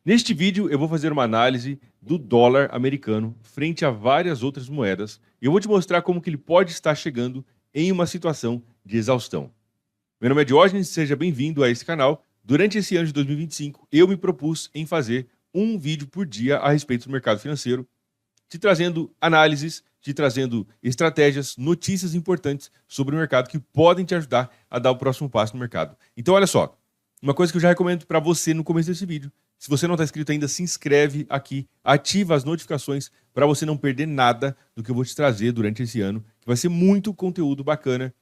Neste vídeo eu vou fazer uma análise do dólar americano frente a várias outras moedas e eu vou te mostrar como que ele pode estar chegando em uma situação de exaustão. Meu nome é Diógenes, seja bem-vindo a esse canal. Durante esse ano de 2025, eu me propus em fazer um vídeo por dia a respeito do mercado financeiro, te trazendo análises, te trazendo estratégias, notícias importantes sobre o mercado que podem te ajudar a dar o próximo passo no mercado. Então, olha só, uma coisa que eu já recomendo para você no começo desse vídeo: se você não está inscrito ainda, se inscreve aqui, ativa as notificações para você não perder nada do que eu vou te trazer durante esse ano, que vai ser muito conteúdo bacana,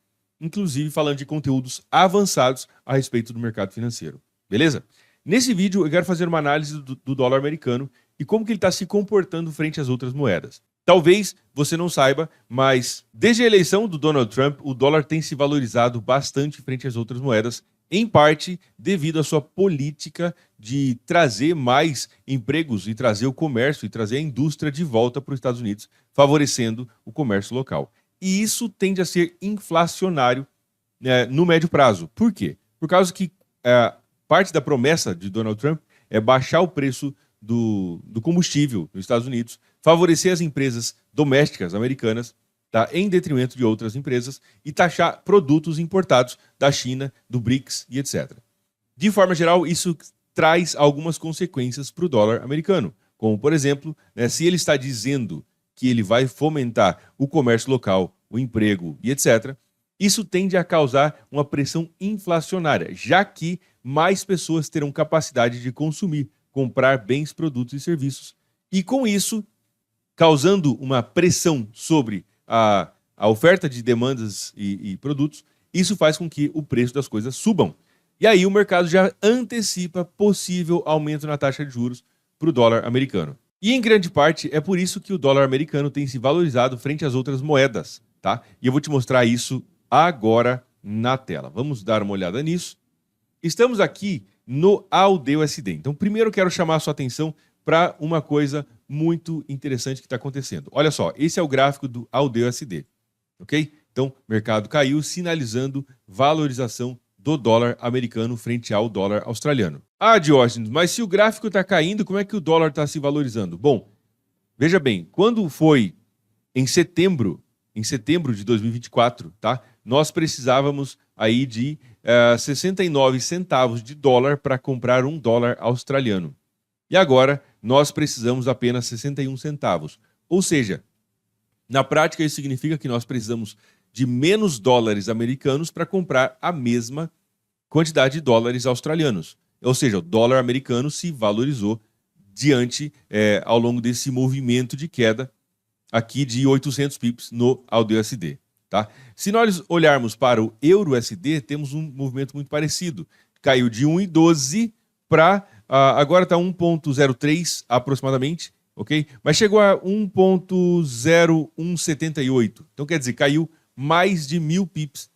inclusive falando de conteúdos avançados a respeito do mercado financeiro. Beleza? Nesse vídeo eu quero fazer uma análise do dólar americano e como que ele está se comportando frente às outras moedas. Talvez você não saiba, mas desde a eleição do Donald Trump, o dólar tem se valorizado bastante frente às outras moedas, em parte devido à sua política de trazer mais empregos e trazer o comércio e trazer a indústria de volta para os Estados Unidos, favorecendo o comércio local. E isso tende a ser inflacionário no médio prazo. Por quê? Por causa que parte da promessa de Donald Trump é baixar o preço do combustível nos Estados Unidos, favorecer as empresas domésticas americanas, tá, em detrimento de outras empresas, e taxar produtos importados da China, do BRICS e etc. De forma geral, isso traz algumas consequências para o dólar americano, como, por exemplo, se ele está dizendo que ele vai fomentar o comércio local, o emprego e etc., isso tende a causar uma pressão inflacionária, já que mais pessoas terão capacidade de consumir, comprar bens, produtos e serviços, e com isso, causando uma pressão sobre a oferta de demandas e produtos, isso faz com que o preço das coisas subam. E aí o mercado já antecipa possível aumento na taxa de juros para o dólar americano. E em grande parte é por isso que o dólar americano tem se valorizado frente às outras moedas, tá? E eu vou te mostrar isso agora na tela. Vamos dar uma olhada nisso. Estamos aqui no AUD/USD. Então, primeiro eu quero chamar a sua atenção para uma coisa muito interessante que está acontecendo. Olha só, esse é o gráfico do AUD/USD, ok? Então, o mercado caiu, sinalizando valorização do dólar americano frente ao dólar australiano. Ah, Diógenes, mas se o gráfico está caindo, como é que o dólar está se valorizando? Bom, veja bem, quando foi em setembro de 2024, tá? Nós precisávamos aí de 69 centavos de dólar para comprar um dólar australiano. E agora nós precisamos apenas 61 centavos. Ou seja, na prática isso significa que nós precisamos de menos dólares americanos para comprar a mesma quantidade de dólares australianos. Ou seja, o dólar americano se valorizou ao longo desse movimento de queda aqui de 800 pips no AUD/USD. Tá? Se nós olharmos para o euro/USD, temos um movimento muito parecido. Caiu de 1,12 para agora está 1,03 aproximadamente, ok? Mas chegou a 1,0178. Então quer dizer, caiu mais de 1.000 pips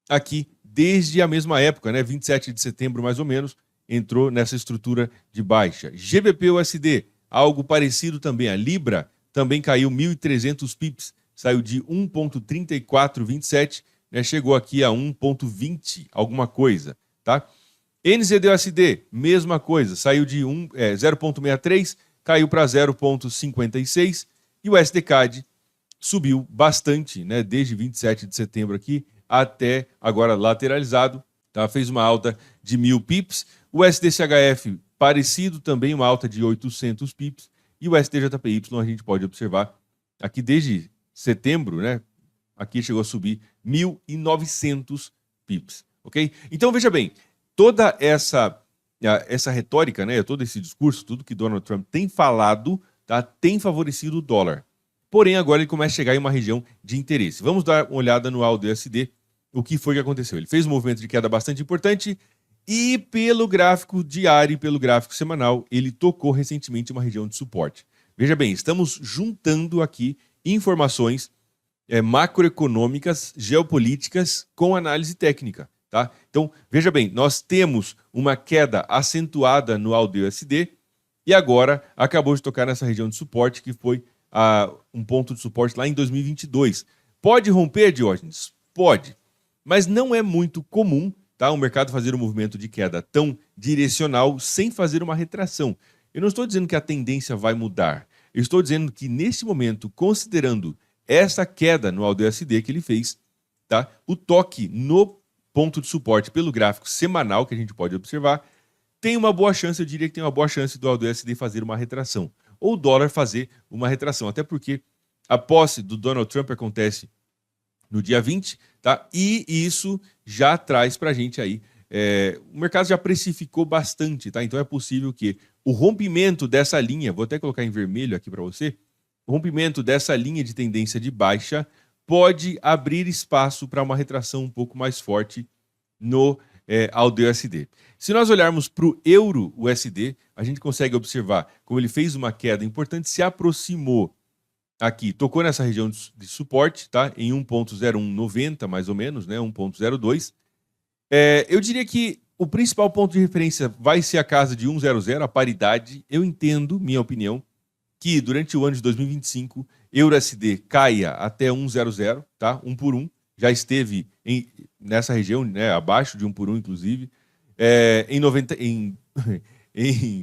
aqui desde a mesma época, né? 27 de setembro mais ou menos, entrou nessa estrutura de baixa. GBP/USD, algo parecido também. A Libra também caiu 1.300 pips, saiu de 1,3427, né? Chegou aqui a 1,20 alguma coisa, tá? NZD/USD, mesma coisa, saiu de 0,63, caiu para 0,56, e o SDCAD subiu bastante, né, desde 27 de setembro aqui até agora lateralizado, tá? Fez uma alta de 1.000 pips. O SDCHF parecido também, uma alta de 800 pips, e o STJPY a gente pode observar aqui desde setembro, né, aqui chegou a subir 1.900 pips, ok? Então veja bem, toda essa retórica, né, todo esse discurso, tudo que Donald Trump tem falado, tá, tem favorecido o dólar. Porém, agora ele começa a chegar em uma região de interesse. Vamos dar uma olhada no AUD/USD, o que foi que aconteceu. Ele fez um movimento de queda bastante importante e pelo gráfico diário e pelo gráfico semanal, ele tocou recentemente uma região de suporte. Veja bem, estamos juntando aqui informações macroeconômicas, geopolíticas com análise técnica. Tá? Então, veja bem, nós temos uma queda acentuada no AUD/USD e agora acabou de tocar nessa região de suporte que foi um ponto de suporte lá em 2022. Pode romper, Diógenes? Pode, mas não é muito comum, tá, o mercado fazer um movimento de queda tão direcional sem fazer uma retração. Eu não estou dizendo que a tendência vai mudar. Eu estou dizendo que, nesse momento, considerando essa queda no AUD/USD que ele fez, tá? O toque no ponto de suporte pelo gráfico semanal que a gente pode observar, tem uma boa chance, eu diria que tem uma boa chance do AUD/USD fazer uma retração, ou o dólar fazer uma retração, até porque a posse do Donald Trump acontece no dia 20, tá? E isso já traz para a gente aí, o mercado já precificou bastante, tá? Então é possível que o rompimento dessa linha, vou até colocar em vermelho aqui para você, o rompimento dessa linha de tendência de baixa pode abrir espaço para uma retração um pouco mais forte no AUD/USD. Se nós olharmos para o euro-USD, a gente consegue observar como ele fez uma queda importante, se aproximou aqui, tocou nessa região de suporte, tá? Em 1.0190 mais ou menos, né? 1.02. Eu diria que o principal ponto de referência vai ser a casa de 1.00, a paridade. Eu entendo, minha opinião, que durante o ano de 2025, euro-USD caia até 1.00, tá? 1 por 1. Já esteve nessa região, né? Abaixo de 1 por 1, inclusive. Em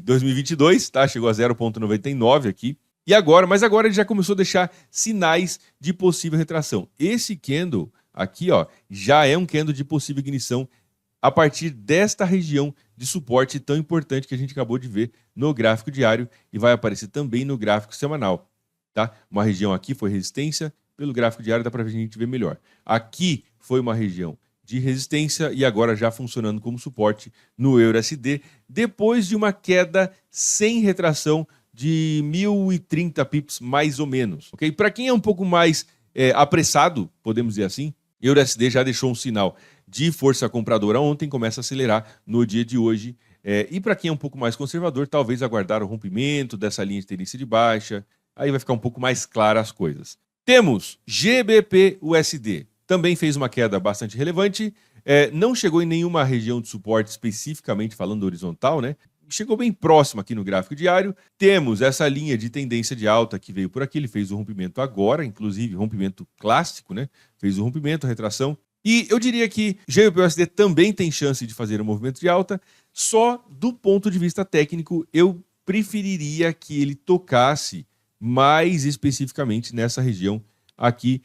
2022, tá? Chegou a 0.99 aqui. Mas agora ele já começou a deixar sinais de possível retração. Esse candle aqui, ó, já é um candle de possível ignição a partir desta região de suporte tão importante que a gente acabou de ver no gráfico diário e vai aparecer também no gráfico semanal, tá? Uma região aqui foi resistência, pelo gráfico diário dá para a gente ver melhor. Aqui foi uma região de resistência e agora já funcionando como suporte no euro-USD, depois de uma queda sem retração de 1.030 pips, mais ou menos. Okay? Para quem é um pouco mais apressado, podemos dizer assim, euro-USD já deixou um sinal de força compradora ontem, começa a acelerar no dia de hoje. E para quem é um pouco mais conservador, talvez aguardar o rompimento dessa linha de tendência de baixa, aí vai ficar um pouco mais clara as coisas. Temos GBP-USD, também fez uma queda bastante relevante, não chegou em nenhuma região de suporte especificamente falando horizontal, né? Chegou bem próximo aqui no gráfico diário. Temos essa linha de tendência de alta que veio por aqui, ele fez o rompimento agora, inclusive rompimento clássico, né? Fez o rompimento, a retração. E eu diria que GBP-USD também tem chance de fazer um movimento de alta, só do ponto de vista técnico, eu preferiria que ele tocasse mais especificamente nessa região aqui,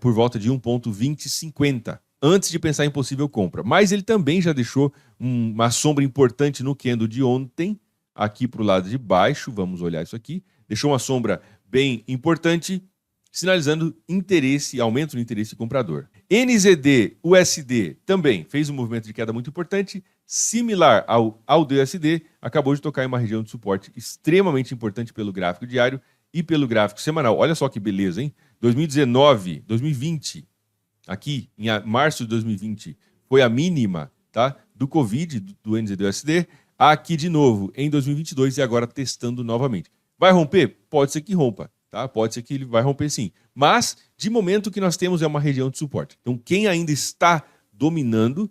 por volta de 1.2050. Antes de pensar em possível compra. Mas ele também já deixou uma sombra importante no candle de ontem, aqui para o lado de baixo, vamos olhar isso aqui, deixou uma sombra bem importante, sinalizando interesse, aumento no interesse comprador. NZD-USD também fez um movimento de queda muito importante, similar ao AUD/USD, acabou de tocar em uma região de suporte extremamente importante pelo gráfico diário e pelo gráfico semanal. Olha só que beleza, hein? 2020, aqui em março de 2020, foi a mínima, tá, do Covid, do NZD-USD, aqui de novo em 2022 e agora testando novamente. Vai romper? Pode ser que rompa, tá? Pode ser que ele vai romper sim. Mas, de momento, o que nós temos é uma região de suporte. Então, quem ainda está dominando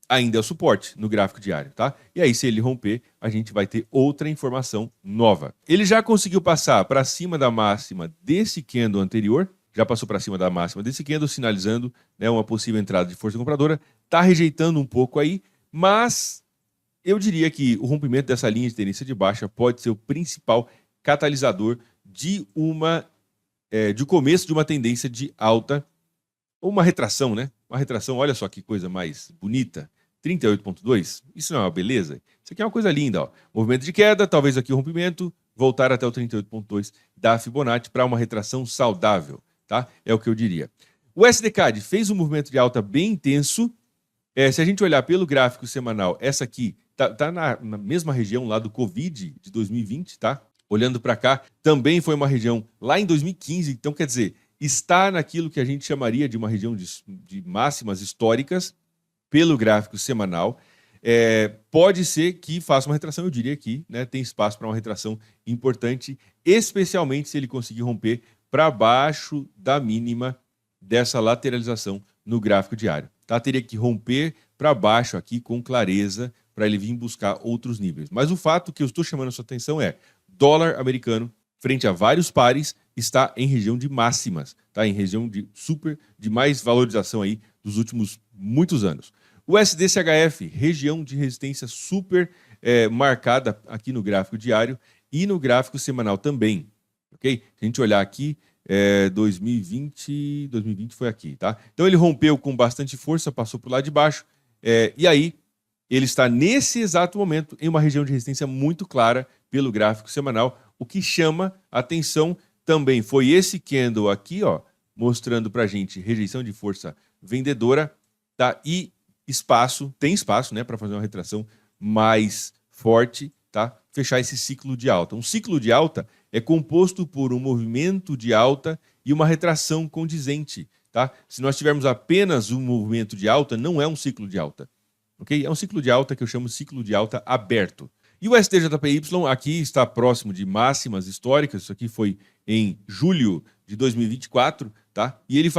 ainda é o suporte no gráfico diário, tá? E aí, se ele romper, a gente vai ter outra informação nova. Ele já conseguiu passar para cima da máxima desse candle anterior, já passou para cima da máxima desse candle, sinalizando, né, uma possível entrada de força compradora. Está rejeitando um pouco aí, mas eu diria que o rompimento dessa linha de tendência de baixa pode ser o principal catalisador de de começo de uma tendência de alta, ou uma retração, né? Uma retração, olha só que coisa mais bonita. 38.2, isso não é uma beleza? Isso aqui é uma coisa linda, ó. Movimento de queda, talvez aqui o rompimento, voltar até o 38.2 da Fibonacci para uma retração saudável. Tá? É o que eu diria. O SDCAD fez um movimento de alta bem intenso. Se a gente olhar pelo gráfico semanal, essa aqui tá na mesma região lá do Covid de 2020, tá? Olhando para cá, também foi uma região lá em 2015. Então, quer dizer, está naquilo que a gente chamaria de uma região de máximas históricas pelo gráfico semanal. Pode ser que faça uma retração, eu diria que, né, tem espaço para uma retração importante, especialmente se ele conseguir romper para baixo da mínima dessa lateralização no gráfico diário. Tá? Teria que romper para baixo aqui com clareza para ele vir buscar outros níveis. Mas o fato que eu estou chamando a sua atenção é dólar americano, frente a vários pares, está em região de máximas, tá? Em região de mais valorização aí dos últimos muitos anos. O SDCHF, região de resistência super marcada aqui no gráfico diário e no gráfico semanal também, ok? Se a gente olhar aqui, 2020 foi aqui, tá? Então ele rompeu com bastante força, passou para o lado de baixo, e aí ele está nesse exato momento em uma região de resistência muito clara pelo gráfico semanal. O que chama atenção também foi esse candle aqui, ó, mostrando para a gente rejeição de força vendedora, tá? E tem espaço, né, para fazer uma retração mais forte, tá? Fechar esse ciclo de alta. Um ciclo de alta é composto por um movimento de alta e uma retração condizente, tá? Se nós tivermos apenas um movimento de alta, não é um ciclo de alta, ok? É um ciclo de alta que eu chamo de ciclo de alta aberto. E o STJPY aqui está próximo de máximas históricas, isso aqui foi em julho de 2024, tá? E ele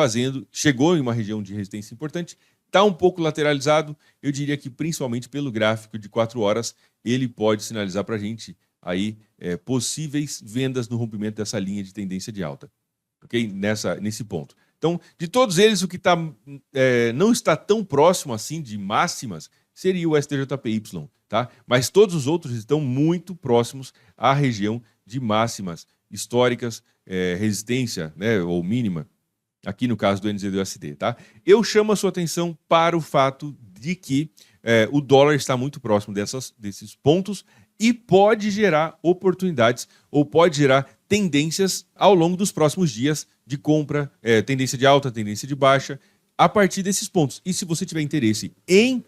chegou em uma região de resistência importante, está um pouco lateralizado, eu diria que principalmente pelo gráfico de 4 horas, ele pode sinalizar para a gente aí possíveis vendas no rompimento dessa linha de tendência de alta, ok? Nesse ponto. Então, de todos eles, o que não está tão próximo assim de máximas seria o STJPY, tá? Mas todos os outros estão muito próximos à região de máximas históricas, resistência, né, ou mínima, aqui no caso do NZD-USD, tá? Eu chamo a sua atenção para o fato de que o dólar está muito próximo desses pontos e pode gerar oportunidades ou pode gerar tendências ao longo dos próximos dias de compra, tendência de alta, tendência de baixa, a partir desses pontos. E se você tiver interesse em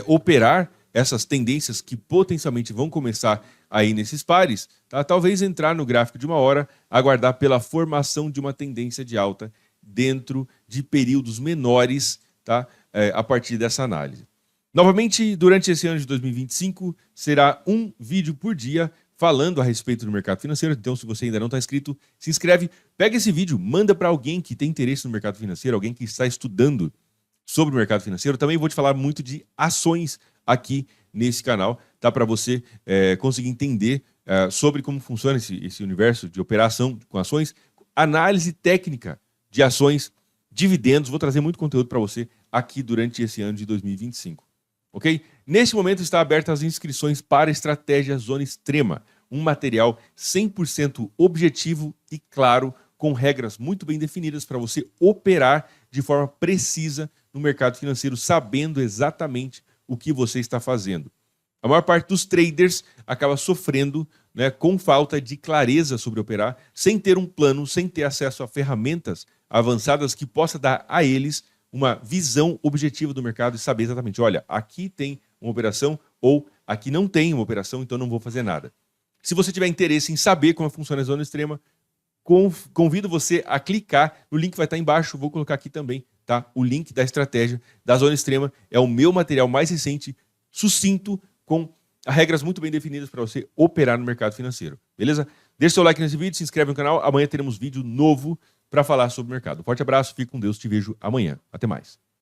operar essas tendências que potencialmente vão começar aí nesses pares, tá? Talvez entrar no gráfico de 1 hora, aguardar pela formação de uma tendência de alta dentro de períodos menores, tá? A partir dessa análise. Novamente, durante esse ano de 2025, será um vídeo por dia falando a respeito do mercado financeiro. Então, se você ainda não está inscrito, se inscreve, pega esse vídeo, manda para alguém que tem interesse no mercado financeiro, alguém que está estudando sobre o mercado financeiro. Também vou te falar muito de ações aqui nesse canal, tá? Para você conseguir entender sobre como funciona esse universo de operação com ações, análise técnica de ações, dividendos. Vou trazer muito conteúdo para você aqui durante esse ano de 2025, ok? Neste momento está abertas as inscrições para a Estratégia Zona Extrema, um material 100% objetivo e claro, com regras muito bem definidas para você operar de forma precisa no mercado financeiro, sabendo exatamente o que você está fazendo. A maior parte dos traders acaba sofrendo, né, com falta de clareza sobre operar, sem ter um plano, sem ter acesso a ferramentas avançadas que possa dar a eles uma visão objetiva do mercado e saber exatamente, olha, aqui tem uma operação ou aqui não tem uma operação, então não vou fazer nada. Se você tiver interesse em saber como funciona a Zona Extrema, convido você a clicar no link que vai estar embaixo, vou colocar aqui também, tá? O link da estratégia da Zona Extrema é o meu material mais recente, sucinto, com regras muito bem definidas para você operar no mercado financeiro, beleza? Deixa seu like nesse vídeo, se inscreve no canal, amanhã teremos vídeo novo para falar sobre o mercado. Forte abraço, fique com Deus, te vejo amanhã. Até mais.